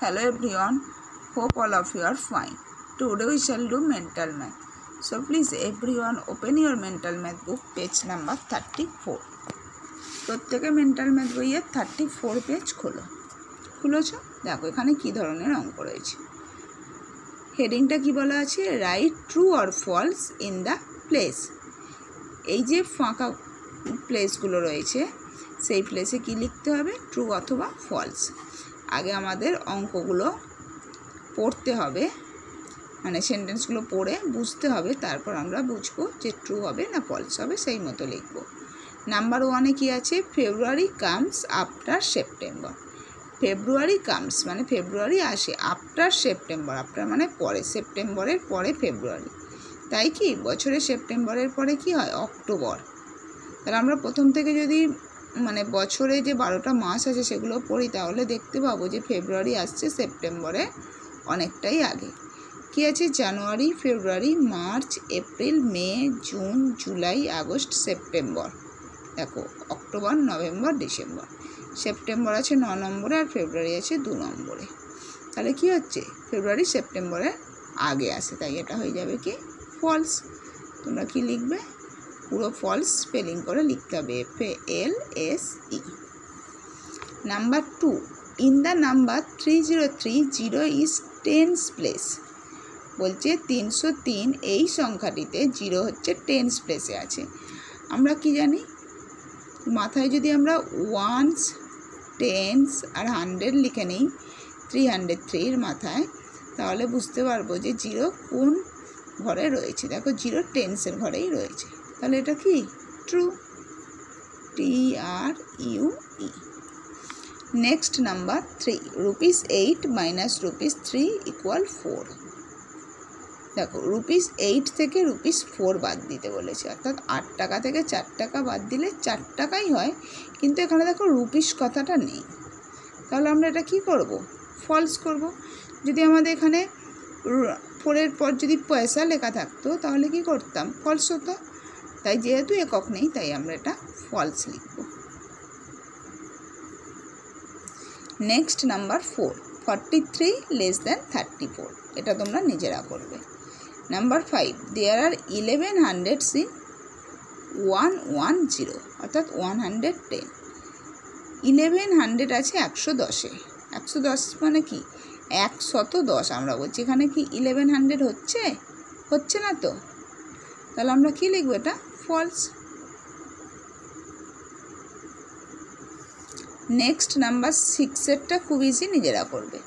Hello everyone, hope all of you are fine. Today we shall do mental math. So please everyone open your mental math book page number 34. প্রত্যেকে mental math বইয়ের 34 page খুলেছো দেখো এখানে কি ধরনের অঙ্ক রয়েছে। হেডিংটা কি বলা আছে, right true or false in the place. এই যে ফাঁকা প্লেসগুলো রয়েছে সেই প্লেসে কি লিখতে হবে, ট্রু অথবা ফলস। আগে আমাদের অঙ্কগুলো পড়তে হবে, মানে সেন্টেন্সগুলো পড়ে বুঝতে হবে, তারপর আমরা বুঝবো যে ট্রু হবে না ফলস হবে, সেই মতো লিখবো। নাম্বার 1-এ কি আছে, ফেব্রুয়ারি কামস আফটার সেপ্টেম্বর। ফেব্রুয়ারি কামস মানে ফেব্রুয়ারি আসে, আফটার সেপ্টেম্বর, আফটার মানে পরে, সেপ্টেম্বরের পরে ফেব্রুয়ারি, তাই কি বছরে সেপ্টেম্বরের পরে কি হয়, অক্টোবর। তাহলে আমরা প্রথম থেকে যদি মানে বছরে যে 12টা মাস আছে সেগুলো পড়ি, তাহলে দেখতে পাবো যে ফেব্রুয়ারি আসছে সেপ্টেম্বরে অনেকটাই আগে। কি আছে, জানুয়ারি, ফেব্রুয়ারি, মার্চ, এপ্রিল, মে, জুন, জুলাই, আগস্ট, সেপ্টেম্বর। দেখো অক্টোবর, নভেম্বর, ডিসেম্বর। সেপ্টেম্বর আছে 9 নম্বরে আর ফেব্রুয়ারি আছে 2 নম্বরে। তাহলে কি হচ্ছে, ফেব্রুয়ারি সেপ্টেম্বরের আগে আসে, তাই এটা হয়ে যাবে কি ফলস। তোমরা কি লিখবে, পুরো ফলস স্পেলিং করে লিখতে হবে, FALSE। Number 2, in the number 3030 is tense place. বলছে 303 এই সংখ্যাটিতে 0 হচ্ছে টেন্স প্লেসে আছে। আমরা কি জানি, মাথায় যদি আমরা ওয়ান্স, টেন্স আর 100 লিখে নিই 303 মাথায়, তাহলে বুঝতে পারবো যে 0 কোন ঘরে রয়েছে। দেখো 0 টেন্সের ঘরেই রয়েছে, তাহলে এটা কি ট্রু, TRUE। Next number 3, ₹8 - ₹3 = 4। দেখো ₹8 থেকে ₹4 বাদ দিতে বলেছে, অর্থাৎ 8 টাকা থেকে 4 টাকা বাদ দিলে 4 টাকাই হয়, কিন্তু এখানে দেখো রুপিস কথাটা নেই, তাহলে আমরা এটা কি করব, ফলস করব। যদি আমাদের এখানে 4-এর পর যদি পয়সা লেখা থাকতো তাহলে কি করতাম, ফলস হতো। তাই যেহেতু একক নেই তাই আমরা এটা ফলস লিখব। Next number 4, 43 <= 34। এটা তোমরা নিজেরা করবে। Number 5, there are 11 hundreds in 110, অর্থাৎ 110। 1100 আছে 110-এ, 110 মানে কি 110 আমরা বলছি, এখানে কি 1100 হচ্ছে না তো, তাহলে আমরা কি লিখবো, এটা ফলস। নেক্সট নাম্বার 6-এরটা খুব ইজি, নিজেরা করবে।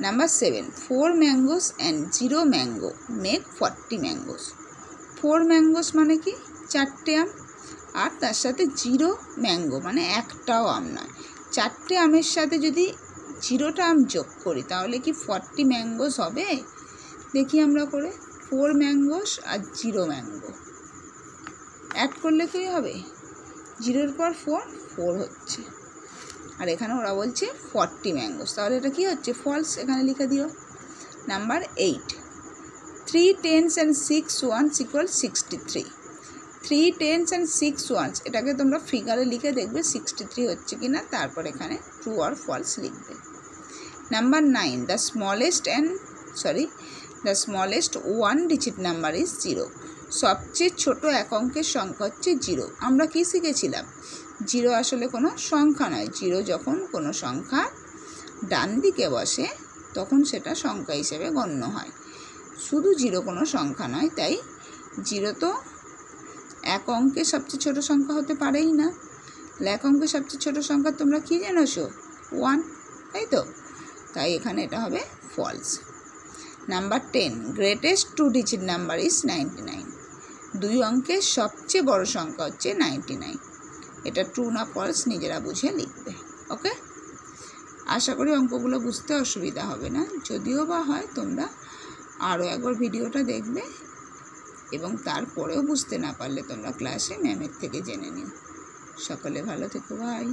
Number 7, 4 mangoes and 0 mango make 40 mangoes। 4 mangoes মানে কি 4টে আম, আর তার সাথে 0 ম্যাঙ্গো মানে একটাও আম নয়। 4টে আমের সাথে যদি 0টা আম যোগ করি তাহলে কি 40 ম্যাঙ্গোস হবে। দেখি আমরা করে, 4 mangoes আর 0 ম্যাঙ্গো অ্যাড করলে কি হবে, 0-এর পর 4 হচ্ছে, আর এখানে ওরা বলছে 40 ম্যাঙ্গোস, তাহলে এটা কি হচ্ছে ফলস, এখানে লিখে দিও। Number 8, 3 10s and 6 ones = 63। 3 10s and 6 ones, এটাকে তোমরা ফিগারে লিখে দেখবে 63 হচ্ছে কি না, তারপর এখানে ট্রু অর ফলস লিখবে। Number 9, the smallest 1 digit number is 0। সবচেয়ে ছোট এক অঙ্কের সংখ্যা হচ্ছে 0। আমরা কি শিখেছিলাম, 0 আসলে কোনো সংখ্যা নয়, 0 যখন কোনো সংখ্যা ডান দিকে বসে তখন সেটা সংখ্যা হিসেবে গণ্য হয়। শুধু 0 কোনো সংখ্যা নয়, তাই 0 তো এক অঙ্কের সবচেয়ে ছোট সংখ্যা হতে পারেই না। এক অঙ্কের সবচেয়ে ছোট সংখ্যা তোমরা কি জেনেছো, 1, তাই তো, তাই এখানে এটা হবে false. Number 10, greatest 2 digit number is 99। 2 অঙ্কের সবচেয়ে বড় সংখ্যা হচ্ছে 99। এটা ট্রু না ফলস নিজেরা বুঝে লিখবে। ওকে, আশা করি অঙ্কগুলো বুঝতে অসুবিধা হবে না, যদিও বা হয় তোমরা আরও একবার ভিডিওটা দেখবে, এবং তারপরেও বুঝতে না পারলে তোমরা ক্লাসে ম্যামের থেকে জেনে নিও। সকলে ভালো থেকো, বাই।